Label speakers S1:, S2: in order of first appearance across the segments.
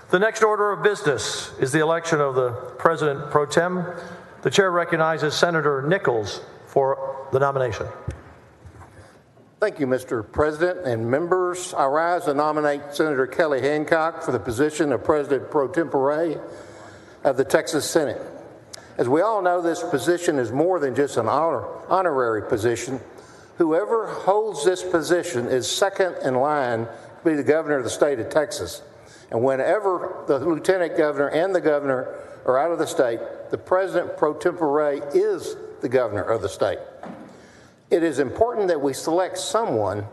S1: The next order of business is the election of the President Pro Tem. The chair recognizes Senator Nichols for the nomination.
S2: Thank you, Mr. President and members. I rise to nominate Senator Kelly Hancock for the position of President Pro Tempore of the Texas Senate. As we all know, this position is more than just an honorary position. Whoever holds this position is second in line to be the governor of the state of Texas. And whenever the lieutenant governor and the governor are out of the state, the President Pro Tempore is the governor of the state. It is important that we select someone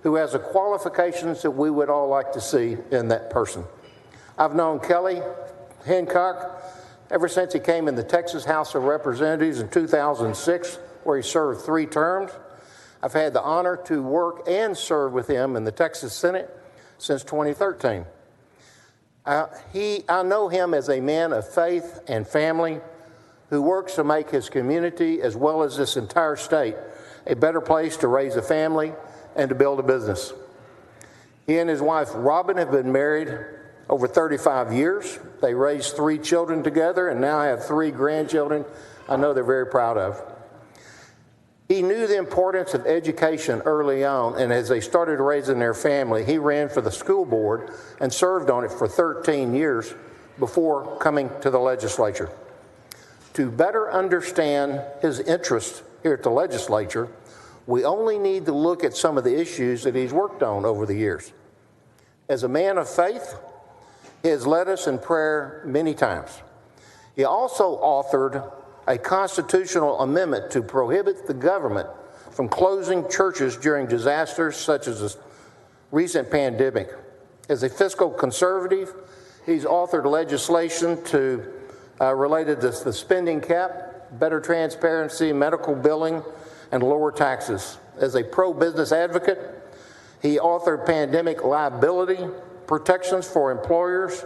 S2: who has the qualifications that we would all like to see in that person. I've known Kelly Hancock ever since he came in the Texas House of Representatives in 2006, where he served 3 terms. I've had the honor to work and serve with him in the Texas Senate since 2013. I know him as a man of faith and family who works to make his community, as well as this entire state, a better place to raise a family and to build a business. He and his wife, Robin, have been married over 35 years. They raised 3 children together and now have 3 grandchildren I know they're very proud of. He knew the importance of education early on, and as they started raising their family, he ran for the school board and served on it for 13 years before coming to the legislature. To better understand his interest here at the legislature, we only need to look at some of the issues that he's worked on over the years. As a man of faith, he has led us in prayer many times. He also authored a constitutional amendment to prohibit the government from closing churches during disasters such as this recent pandemic. As a fiscal conservative, he's authored legislation related to the spending cap, better transparency, medical billing, and lower taxes. As a pro-business advocate, he authored pandemic liability protections for employers,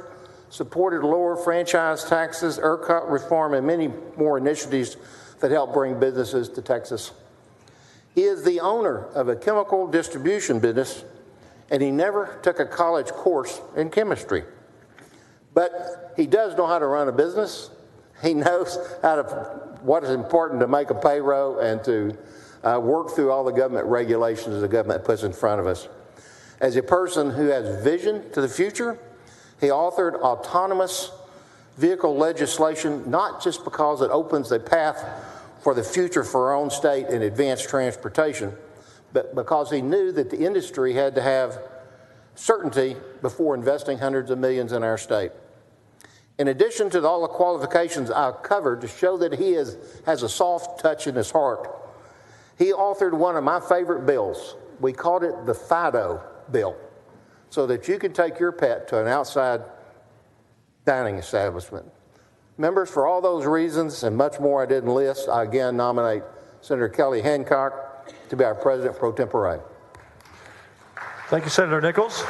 S2: supported lower franchise taxes, ERCOT reform, and many more initiatives that help bring businesses to Texas. He is the owner of a chemical distribution business, and he never took a college course in chemistry. But he does know how to run a business. He knows what is important to make a payroll and to work through all the government regulations the government puts in front of us. As a person who has vision to the future, he authored autonomous vehicle legislation, not just because it opens a path for the future for our own state in advanced transportation, but because he knew that the industry had to have certainty before investing hundreds of millions in our state. In addition to all the qualifications I've covered to show that he has a soft touch in his heart, he authored one of my favorite bills. We called it the FIDO bill, so that you can take your pet to an outside dining establishment. Members, for all those reasons and much more I didn't list, I again nominate Senator Kelly Hancock to be our President Pro Tempore.
S1: Thank you, Senator Nichols.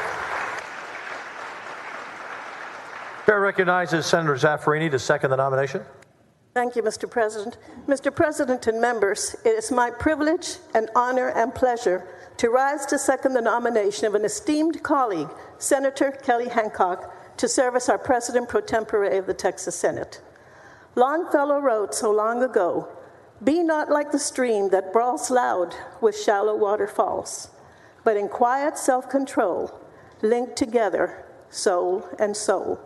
S1: Chair recognizes Senator Zaffarini to second the nomination.
S3: Thank you, Mr. President. Mr. President and members, it is my privilege and honor and pleasure to rise to second the nomination of an esteemed colleague, Senator Kelly Hancock, to serve as our President Pro Tempore of the Texas Senate. Longfellow wrote so long ago, "Be not like the stream that brawls loud with shallow waterfalls, but in quiet self-control, link together soul and soul."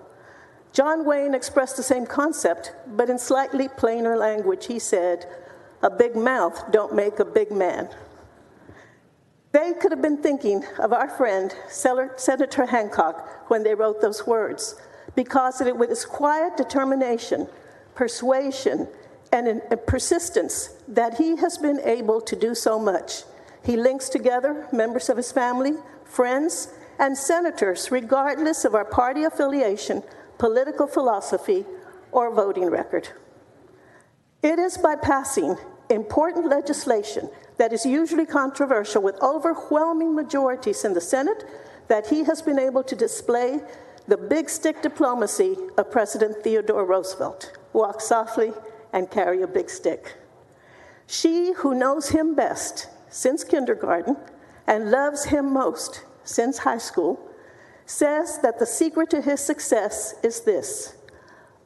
S3: John Wayne expressed the same concept, but in slightly plainer language. He said, "A big mouth don't make a big man." They could have been thinking of our friend, Senator Hancock, when they wrote those words, because it was his quiet determination, persuasion, and persistence that he has been able to do so much. He links together members of his family, friends, and senators, regardless of our party affiliation, political philosophy, or voting record. It is by passing important legislation that is usually controversial with overwhelming majorities in the Senate that he has been able to display the big stick diplomacy of President Theodore Roosevelt. Walk softly and carry a big stick. She who knows him best since kindergarten and loves him most since high school says that the secret to his success is this: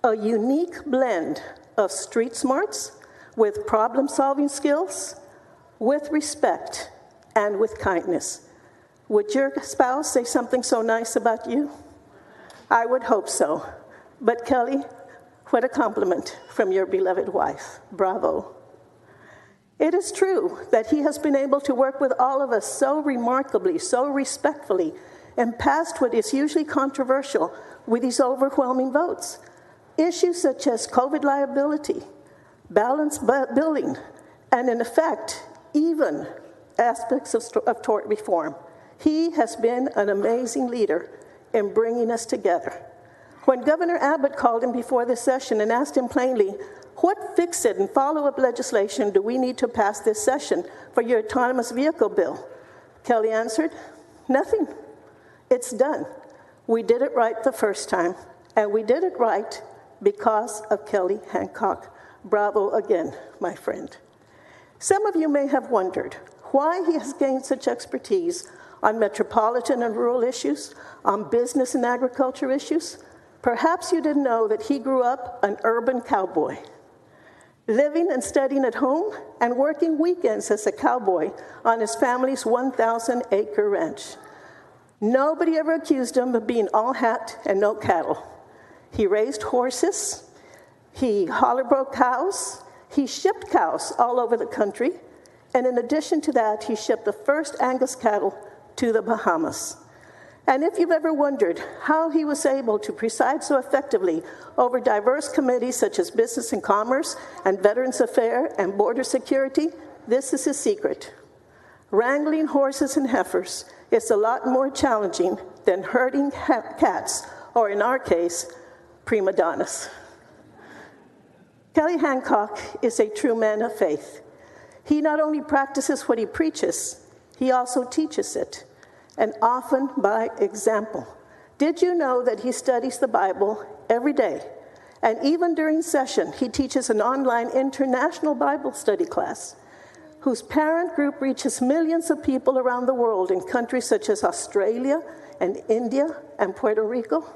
S3: a unique blend of street smarts with problem-solving skills, with respect, and with kindness. Would your spouse say something so nice about you? I would hope so. But Kelly, what a compliment from your beloved wife. Bravo. It is true that he has been able to work with all of us so remarkably, so respectfully, and past what is usually controversial with these overwhelming votes. Issues such as COVID liability, balanced billing, and in effect, even aspects of tort reform. He has been an amazing leader in bringing us together. When Governor Abbott called him before this session and asked him plainly, what fix-it and follow-up legislation do we need to pass this session for your autonomous vehicle bill? Kelly answered, nothing. It's done. We did it right the first time, and we did it right because of Kelly Hancock. Bravo again, my friend. Some of you may have wondered why he has gained such expertise on metropolitan and rural issues, on business and agriculture issues. Perhaps you didn't know that he grew up an urban cowboy, living and studying at home and working weekends as a cowboy on his family's 1,000-acre ranch. Nobody ever accused him of being all hat and no cattle. He raised horses, he hollow-broke cows, he shipped cows all over the country, and in addition to that, he shipped the first Angus cattle to the Bahamas. And if you've ever wondered how he was able to preside so effectively over diverse committees such as Business and Commerce and Veterans Affairs and Border Security, this is his secret. Wrangling horses and heifers is a lot more challenging than herding cats, or in our case, prima donnas. Kelly Hancock is a true man of faith. He not only practices what he preaches, he also teaches it, and often by example. Did you know that he studies the Bible every day? And even during session, he teaches an online international Bible study class whose parent group reaches millions of people around the world in countries such as Australia and India and Puerto Rico.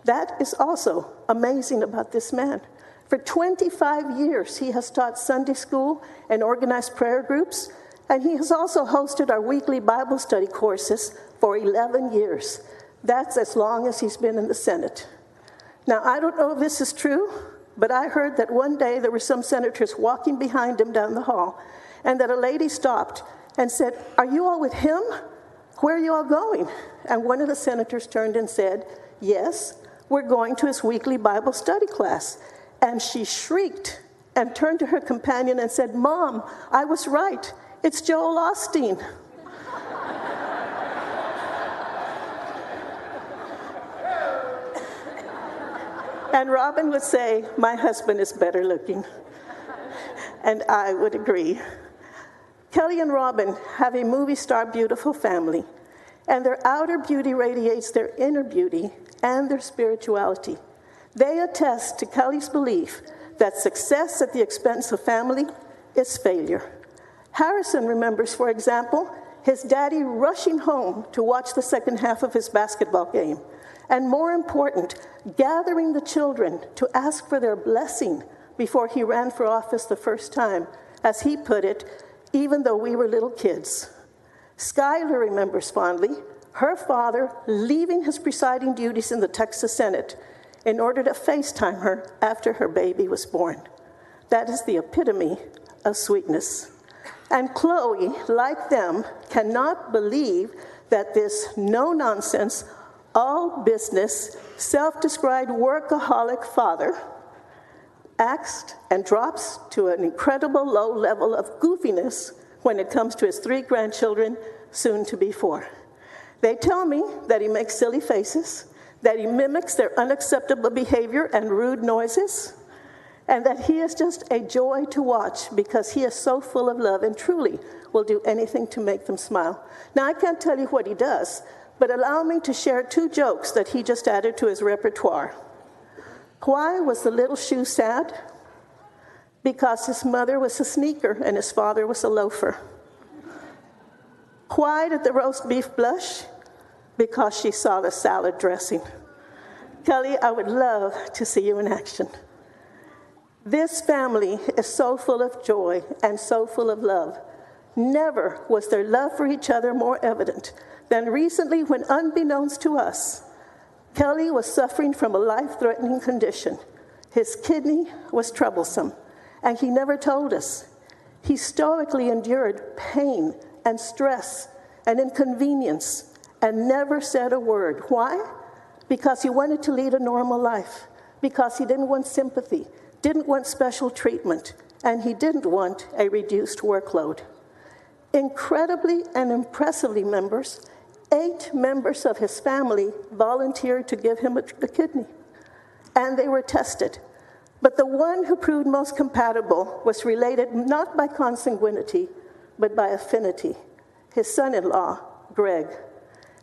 S3: That is also amazing about this man. For 25 years, he has taught Sunday school and organized prayer groups, and he has also hosted our weekly Bible study courses for 11 years. That's as long as he's been in the Senate. Now, I don't know if this is true, but I heard that one day there were some senators walking behind him down the hall, and that a lady stopped and said, "Are you all with him? Where are you all going?" And one of the senators turned and said, "Yes, we're going to his weekly Bible study class." And she shrieked and turned to her companion and said, "Mom, I was right. It's Joel Osteen." And Robin would say, "My husband is better looking." And I would agree. Kelly and Robin have a movie star beautiful family, and their outer beauty radiates their inner beauty and their spirituality. They attest to Kelly's belief that success at the expense of family is failure. Harrison remembers, for example, his daddy rushing home to watch the second half of his basketball game, and more important, gathering the children to ask for their blessing before he ran for office the first time, as he put it, even though we were little kids. Skylar remembers fondly her father leaving his presiding duties in the Texas Senate in order to FaceTime her after her baby was born. That is the epitome of sweetness. And Chloe, like them, cannot believe that this no-nonsense, all-business, self-described workaholic father acts and drops to an incredible low level of goofiness when it comes to his 3 grandchildren, soon to be 4. They tell me that he makes silly faces, that he mimics their unacceptable behavior and rude noises, and that he is just a joy to watch because he is so full of love and truly will do anything to make them smile. Now, I can't tell you what he does, but allow me to share 2 jokes that he just added to his repertoire. Why was the little shoe sad? Because his mother was a sneaker and his father was a loafer. Why did the roast beef blush? because she saw the salad dressing. Kelly, I would love to see you in action. This family is so full of joy and so full of love. Never was their love for each other more evident than recently when, unbeknownst to us, Kelly was suffering from a life-threatening condition. His kidney was troublesome, and he never told us. He stoically endured pain and stress and inconvenience and never said a word. Why? Because he wanted to lead a normal life, because he didn't want sympathy, didn't want special treatment, and he didn't want a reduced workload. Incredibly and impressively, members, 8 members of his family volunteered to give him a kidney, and they were tested. But the one who proved most compatible was related not by consanguinity, but by affinity, his son-in-law, Greg.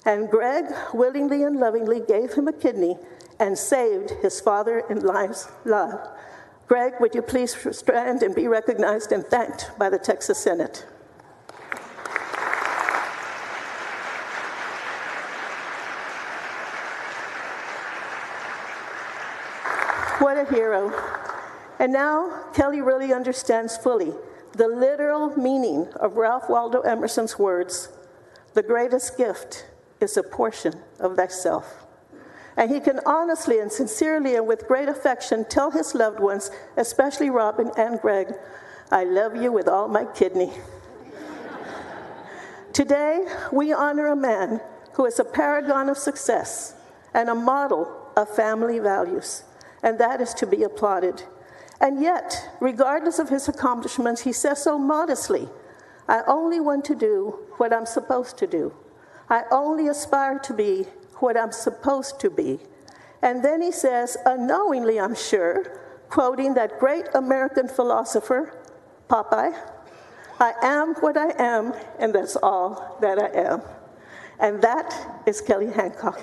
S3: And Greg willingly and lovingly gave him a kidney and saved his father-in-law's life. Greg, would you please stand and be recognized and thanked by the Texas Senate? What a hero. And now Kelly really understands fully the literal meaning of Ralph Waldo Emerson's words, "The greatest gift is a portion of thyself." And he can honestly and sincerely and with great affection tell his loved ones, especially Robin and Greg, "I love you with all my kidney." Today, we honor a man who is a paragon of success and a model of family values, and that is to be applauded. And yet, regardless of his accomplishments, he says so modestly, "I only want to do what I'm supposed to do. I only aspire to be what I'm supposed to be." And then he says, unknowingly, I'm sure, quoting that great American philosopher, Popeye, "I am what I am, and that's all that I am." And that is Kelly Hancock.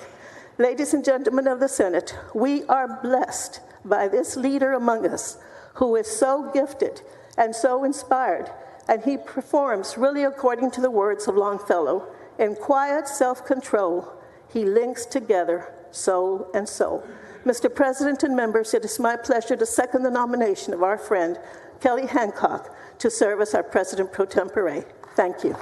S3: Ladies and gentlemen of the Senate, we are blessed by this leader among us who is so gifted and so inspired, and he performs really according to the words of Longfellow, "In quiet self-control, he links together soul and soul." Mr. President and members, it is my pleasure to second the nomination of our friend, Kelly Hancock, to serve as our President pro tempore. Thank you.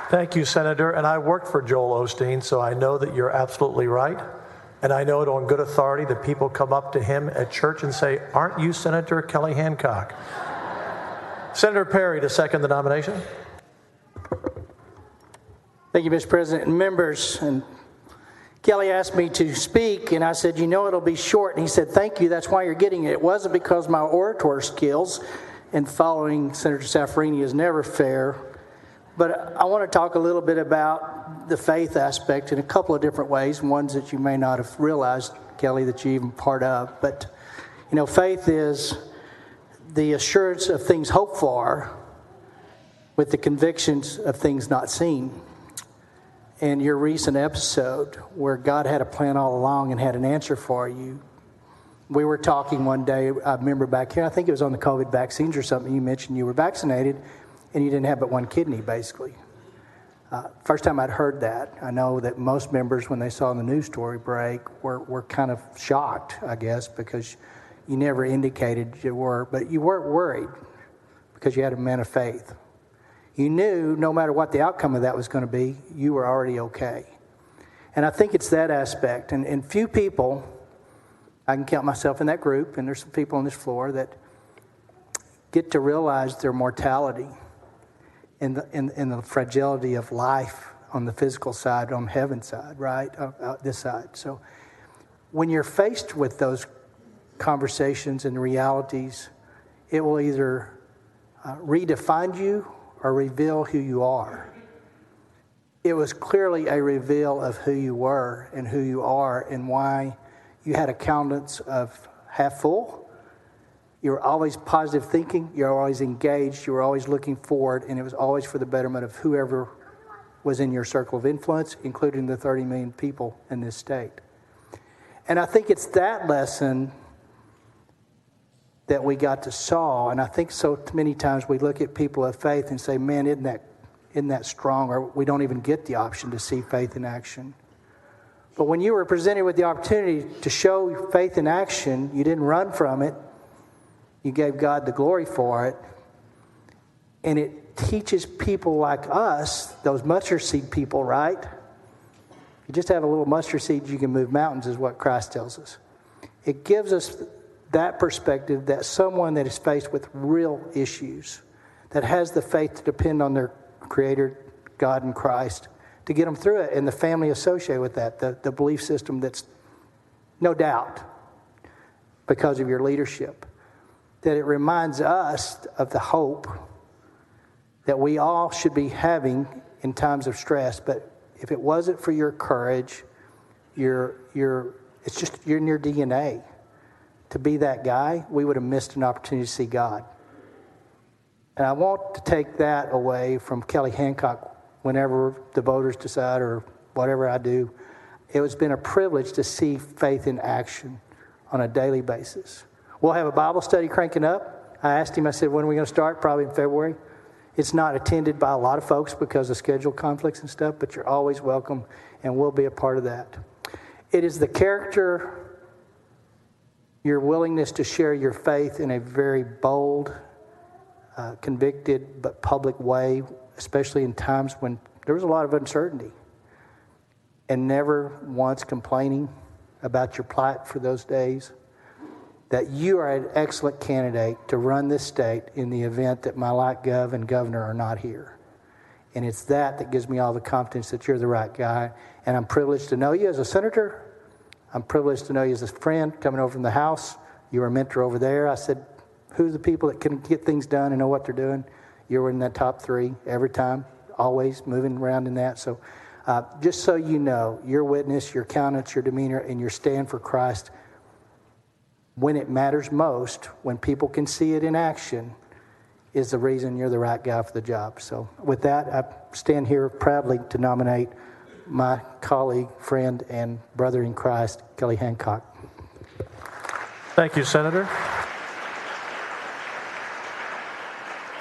S1: Thank you, Senator. And I worked for Joel Osteen, so I know that you're absolutely right. And I know it on good authority that people come up to him at church and say, "Aren't you Senator Kelly Hancock?" Senator Perry to second the nomination.
S4: Thank you, Mr. President and members. And Kelly asked me to speak, and I said, it'll be short. And he said, "Thank you, that's why you're getting it." It wasn't because my orator skills and following Senator Saffarini is never fair. But I want to talk a little bit about the faith aspect in a couple of different ways, ones that you may not have realized, Kelly, that you're even part of. But, faith is the assurance of things hoped for with the convictions of things not seen. And your recent episode where God had a plan all along and had an answer for you, we were talking one day, I remember back here, I think it was on the COVID vaccines or something, you mentioned you were vaccinated and you didn't have but one kidney, basically. First time I'd heard that. I know that most members, when they saw the news story break, were kind of shocked, I guess, because you never indicated you were, but you weren't worried because you had a man of faith. You knew no matter what the outcome of that was going to be, you were already okay. And I think it's that aspect. And few people, I can count myself in that group, and there's some people on this floor that get to realize their mortality and the fragility of life on the physical side, on heaven's side, right? This side. So when you're faced with those conversations and realities, it will either redefine you or reveal who you are. It was clearly a reveal of who you were and who you are and why you had a countenance of half full. You were always positive thinking. You were always engaged. You were always looking forward, and it was always for the betterment of whoever was in your circle of influence, including the 30 million people in this state. And I think it's that lesson that we got to saw. And I think so many times we look at people of faith and say, man, isn't that strong? Or we don't even get the option to see faith in action. But when you were presented with the opportunity to show faith in action, you didn't run from it. You gave God the glory for it. And it teaches people like us, those mustard seed people, right? You just have a little mustard seed, you can move mountains, is what Christ tells us. It gives us that perspective that someone that is faced with real issues, that has the faith to depend on their Creator, God and Christ, to get them through it, and the family associated with that, the belief system that's no doubt because of your leadership, that it reminds us of the hope that we all should be having in times of stress. But if it wasn't for your courage, it's just you're in your DNA. To be that guy, we would have missed an opportunity to see God. And I want to take that away from Kelly Hancock whenever the voters decide or whatever I do. It's been a privilege to see faith in action on a daily basis. We'll have a Bible study cranking up. I asked him, I said, when are we going to start? Probably in February. It's not attended by a lot of folks because of schedule conflicts and stuff, but you're always welcome, and we'll be a part of that. It is the character, your willingness to share your faith in a very bold, convicted but public way, especially in times when there was a lot of uncertainty, and never once complaining about your plight for those days, that you are an excellent candidate to run this state in the event that my light gov and governor are not here. And it's that gives me all the confidence that you're the right guy. And I'm privileged to know you as a senator. I'm privileged to know you as a friend coming over from the House. You were a mentor over there. I said, who's the people that can get things done and know what they're doing? You were in that top three every time, always moving around in that. So just so you know, your witness, your countenance, your demeanor, and your stand for Christ, when it matters most, when people can see it in action, is the reason you're the right guy for the job. So with that, I stand here proudly to nominate my colleague, friend, and brother in Christ, Kelly Hancock.
S1: Thank you, Senator.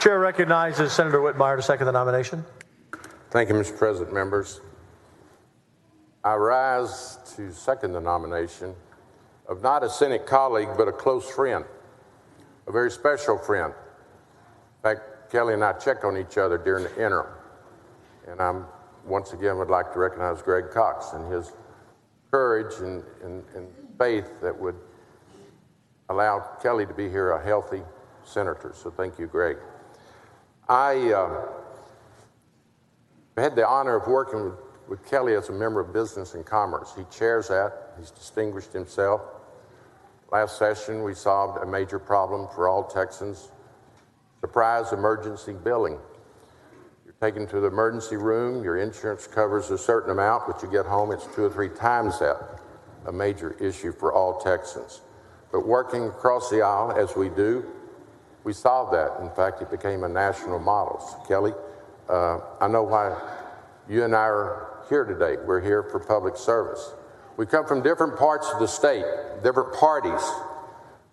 S1: Chair recognizes Senator Whitmire to second the nomination.
S5: Thank you, Mr. President, members. I rise to second the nomination of not a Senate colleague, but a close friend, a very special friend. In fact, Kelly and I check on each other during the interim. And I once again would like to recognize Greg Cox and his courage and faith that would allow Kelly to be here a healthy senator. So thank you, Greg. I had the honor of working with Kelly as a member of Business and Commerce. He chairs that. He's distinguished himself. Last session, we solved a major problem for all Texans. Surprise emergency billing. You're taken to the emergency room, your insurance covers a certain amount, but you get home, it's 2 or 3 times that. A major issue for all Texans. But working across the aisle, as we do, we solved that. In fact, it became a national model. So, Kelly, I know why you and I are here today. We're here for public service. We come from different parts of the state, different parties,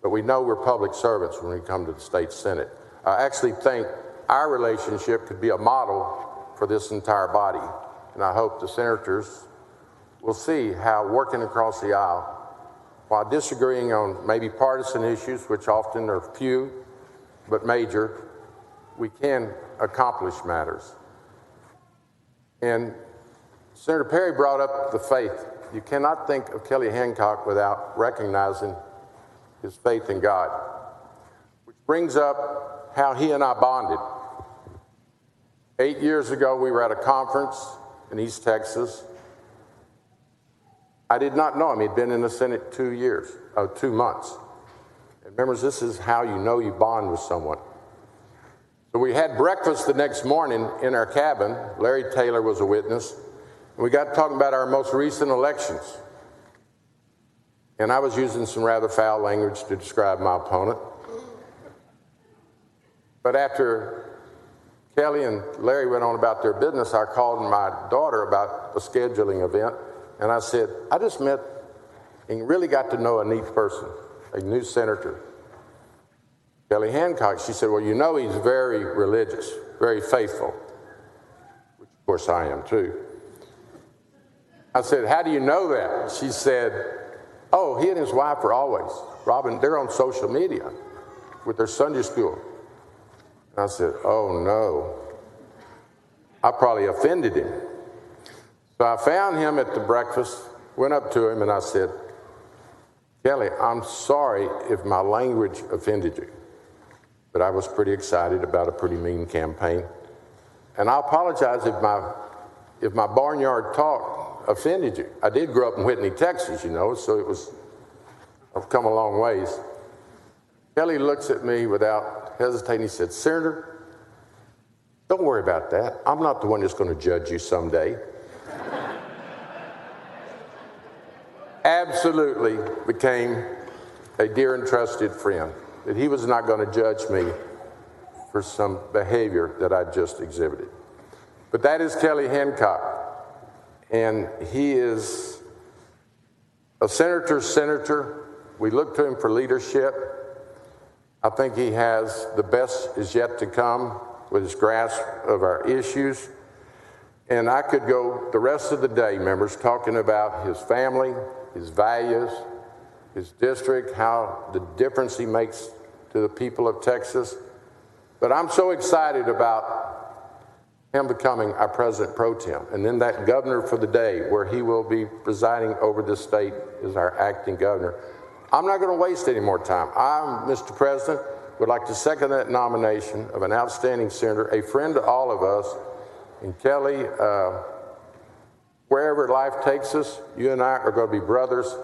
S5: but we know we're public servants when we come to the state Senate. I actually think our relationship could be a model for this entire body, and I hope the senators will see how working across the aisle, while disagreeing on maybe partisan issues, which often are few but major, we can accomplish matters. And Senator Perry brought up the faith. You cannot think of Kelly Hancock without recognizing his faith in God, which brings up how he and I bonded. 8 years ago, we were at a conference in East Texas. I did not know him. He'd been in the Senate 2 months. And members, this is how you know you bond with someone. So we had breakfast the next morning in our cabin. Larry Taylor was a witness. And we got talking about our most recent elections. And I was using some rather foul language to describe my opponent. But after Kelly and Larry went on about their business, I called my daughter about a scheduling event. And I said, I just met and really got to know a neat person, a new senator. Kelly Hancock, she said, well, you know he's very religious, very faithful, which of course I am too. I said, how do you know that? She said, oh, he and his wife are always, Robin, they're on social media with their Sunday school. And I said, oh no, I probably offended him. So I found him at the breakfast, went up to him and I said, Kelly, I'm sorry if my language offended you, but I was pretty excited about a pretty mean campaign. And I apologize if my barnyard talk offended you. I did grow up in Whitney, Texas, you know, so I've come a long ways. Kelly looks at me without hesitating. He said, Senator, don't worry about that. I'm not the one that's going to judge you someday. Absolutely became a dear and trusted friend, that he was not going to judge me for some behavior that I just exhibited. But that is Kelly Hancock, and he is a senator's senator. We look to him for leadership. I think he has the best is yet to come with his grasp of our issues. And I could go the rest of the day, members, talking about his family, his values, his district, how the difference he makes to the people of Texas. But I'm so excited about him becoming our president pro tem, and then that governor for the day, where he will be presiding over this state as our acting governor. I'm not going to waste any more time. I, Mr. President, would like to second that nomination of an outstanding senator, a friend to all of us. And Kelly, wherever life takes us, you and I are going to be brothers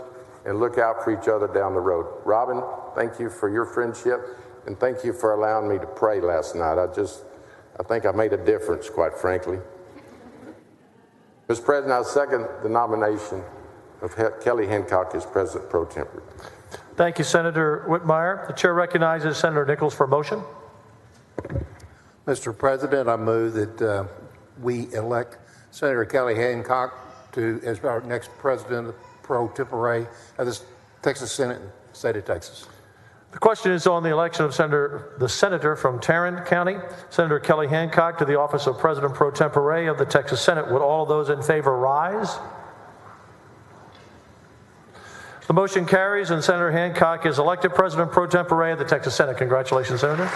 S5: and look out for each other down the road. Robin, thank you for your friendship, and thank you for allowing me to pray last night. I think I made a difference, quite frankly. Mr. President, I second the nomination of Kelly Hancock as President pro tempore.
S1: Thank you, Senator Whitmire. The chair recognizes Senator Nichols for a motion.
S2: Mr. President, I move that we elect Senator Kelly Hancock as our next president pro tempore of the Texas Senate and State of Texas.
S1: The question is on the election of the senator from Tarrant County, Senator Kelly Hancock, to the office of President pro tempore of the Texas Senate. Would all of those in favor rise? The motion carries, and Senator Hancock is elected President pro tempore of the Texas Senate. Congratulations, Senator.